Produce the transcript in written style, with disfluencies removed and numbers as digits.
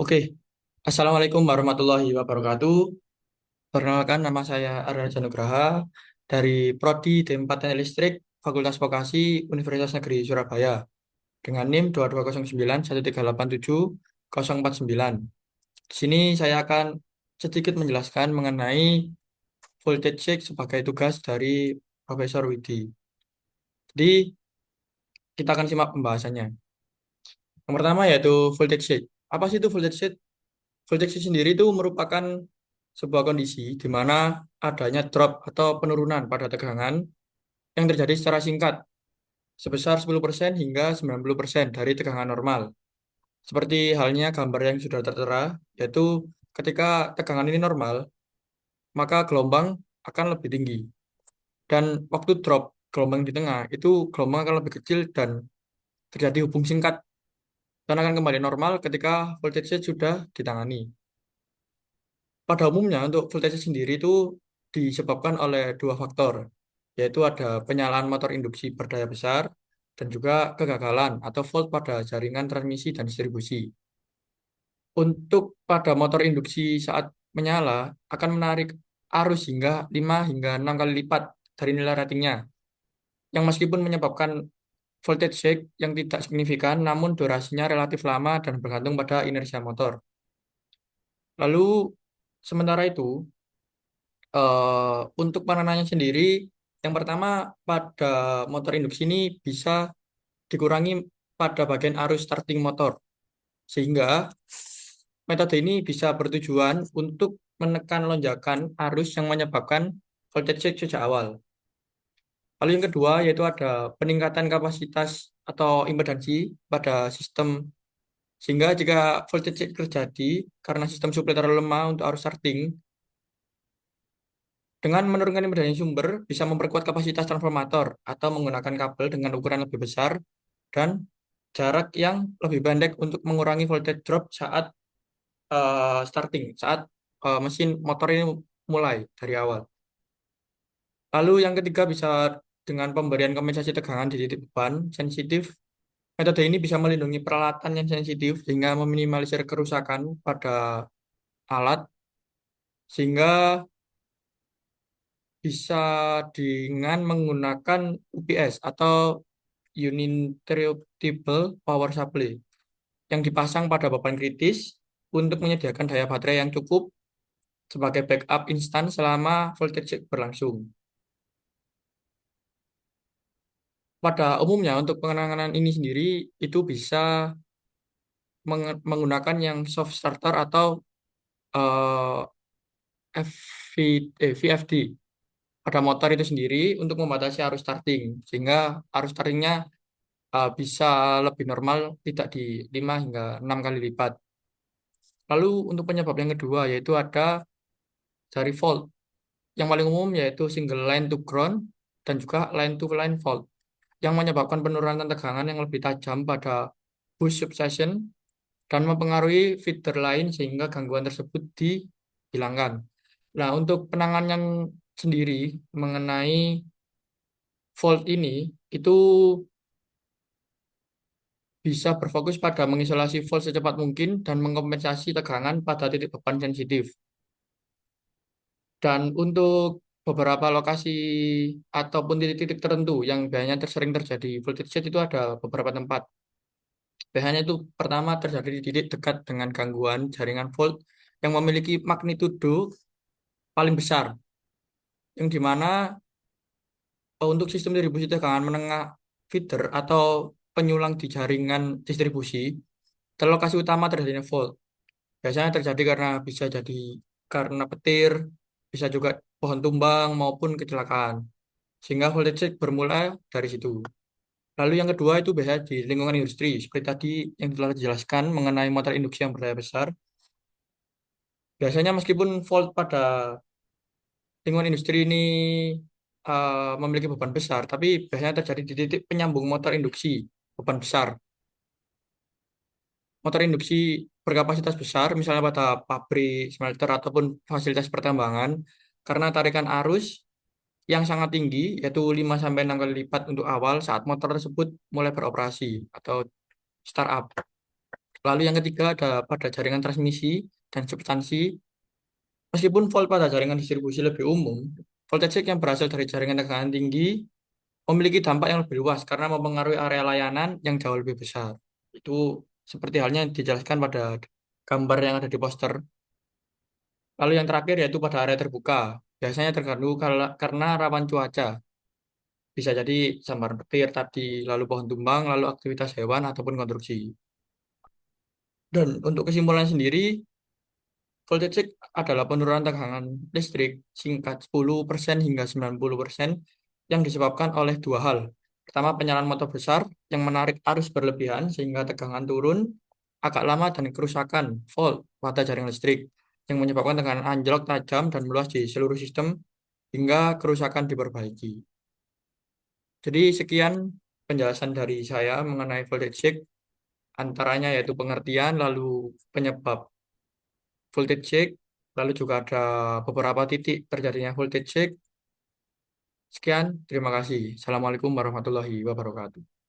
Oke, Assalamualaikum warahmatullahi wabarakatuh. Perkenalkan, nama saya Arya Nugraha dari Prodi D4 Teknik Listrik Fakultas Vokasi Universitas Negeri Surabaya dengan NIM 22091387049. Di sini saya akan sedikit menjelaskan mengenai voltage check sebagai tugas dari Profesor Widi. Jadi, kita akan simak pembahasannya. Yang pertama yaitu voltage check. Apa sih itu voltage check? Voltage sendiri itu merupakan sebuah kondisi di mana adanya drop atau penurunan pada tegangan yang terjadi secara singkat sebesar 10% hingga 90% dari tegangan normal. Seperti halnya gambar yang sudah tertera, yaitu ketika tegangan ini normal, maka gelombang akan lebih tinggi. Dan waktu drop gelombang di tengah, itu gelombang akan lebih kecil dan terjadi hubung singkat dan akan kembali normal ketika voltage sudah ditangani. Pada umumnya untuk voltase sendiri itu disebabkan oleh dua faktor, yaitu ada penyalaan motor induksi berdaya besar dan juga kegagalan atau fault pada jaringan transmisi dan distribusi. Untuk pada motor induksi saat menyala akan menarik arus hingga 5 hingga 6 kali lipat dari nilai ratingnya, yang meskipun menyebabkan voltage shake yang tidak signifikan namun durasinya relatif lama dan bergantung pada inersia motor. Lalu sementara itu untuk penanganannya sendiri, yang pertama pada motor induksi ini bisa dikurangi pada bagian arus starting motor, sehingga metode ini bisa bertujuan untuk menekan lonjakan arus yang menyebabkan voltage surge sejak awal. Lalu yang kedua yaitu ada peningkatan kapasitas atau impedansi pada sistem, sehingga jika voltage surge terjadi karena sistem suplai terlalu lemah untuk arus starting, dengan menurunkan impedansi sumber, bisa memperkuat kapasitas transformator atau menggunakan kabel dengan ukuran lebih besar dan jarak yang lebih pendek untuk mengurangi voltage drop saat starting, saat mesin motor ini mulai dari awal. Lalu yang ketiga bisa dengan pemberian kompensasi tegangan di titik beban sensitif. Metode ini bisa melindungi peralatan yang sensitif sehingga meminimalisir kerusakan pada alat, sehingga bisa dengan menggunakan UPS atau Uninterruptible Power Supply yang dipasang pada beban kritis untuk menyediakan daya baterai yang cukup sebagai backup instan selama voltage check berlangsung. Pada umumnya untuk pengenangan ini sendiri itu bisa menggunakan yang soft starter atau VFD pada motor itu sendiri untuk membatasi arus starting, sehingga arus startingnya bisa lebih normal, tidak di 5 hingga 6 kali lipat. Lalu untuk penyebab yang kedua yaitu ada dari fault. Yang paling umum yaitu single line to ground dan juga line to line fault yang menyebabkan penurunan tegangan yang lebih tajam pada bus substation dan mempengaruhi feeder lain sehingga gangguan tersebut dihilangkan. Nah, untuk penanganan sendiri mengenai fault ini itu bisa berfokus pada mengisolasi fault secepat mungkin dan mengkompensasi tegangan pada titik beban sensitif. Dan untuk beberapa lokasi ataupun titik-titik tertentu yang biasanya tersering terjadi voltage shed itu ada beberapa tempat. Biasanya itu pertama terjadi di titik dekat dengan gangguan jaringan volt yang memiliki magnitudo paling besar, yang dimana untuk sistem distribusi tegangan menengah feeder atau penyulang di jaringan distribusi, terlokasi utama terjadinya volt. Biasanya terjadi karena bisa jadi karena petir, bisa juga pohon tumbang maupun kecelakaan. Sehingga voltage bermula dari situ. Lalu yang kedua itu biasanya di lingkungan industri, seperti tadi yang telah dijelaskan mengenai motor induksi yang berdaya besar. Biasanya meskipun volt pada lingkungan industri ini memiliki beban besar, tapi biasanya terjadi di titik penyambung motor induksi beban besar. Motor induksi berkapasitas besar, misalnya pada pabrik, smelter, ataupun fasilitas pertambangan, karena tarikan arus yang sangat tinggi, yaitu 5-6 kali lipat untuk awal saat motor tersebut mulai beroperasi atau startup. Lalu yang ketiga ada pada jaringan transmisi dan substansi. Meskipun volt pada jaringan distribusi lebih umum, voltage yang berasal dari jaringan tegangan tinggi memiliki dampak yang lebih luas karena mempengaruhi area layanan yang jauh lebih besar. Itu seperti halnya yang dijelaskan pada gambar yang ada di poster. Lalu yang terakhir yaitu pada area terbuka. Biasanya terganggu karena rawan cuaca. Bisa jadi sambaran petir tadi, lalu pohon tumbang, lalu aktivitas hewan ataupun konstruksi. Dan untuk kesimpulan sendiri, voltage adalah penurunan tegangan listrik singkat 10% hingga 90% yang disebabkan oleh dua hal. Pertama, penyalaan motor besar yang menarik arus berlebihan sehingga tegangan turun agak lama dan kerusakan volt pada jaring listrik yang menyebabkan tegangan anjlok tajam dan meluas di seluruh sistem hingga kerusakan diperbaiki. Jadi sekian penjelasan dari saya mengenai voltage check, antaranya yaitu pengertian, lalu penyebab voltage check, lalu juga ada beberapa titik terjadinya voltage check. Sekian, terima kasih. Assalamualaikum warahmatullahi wabarakatuh.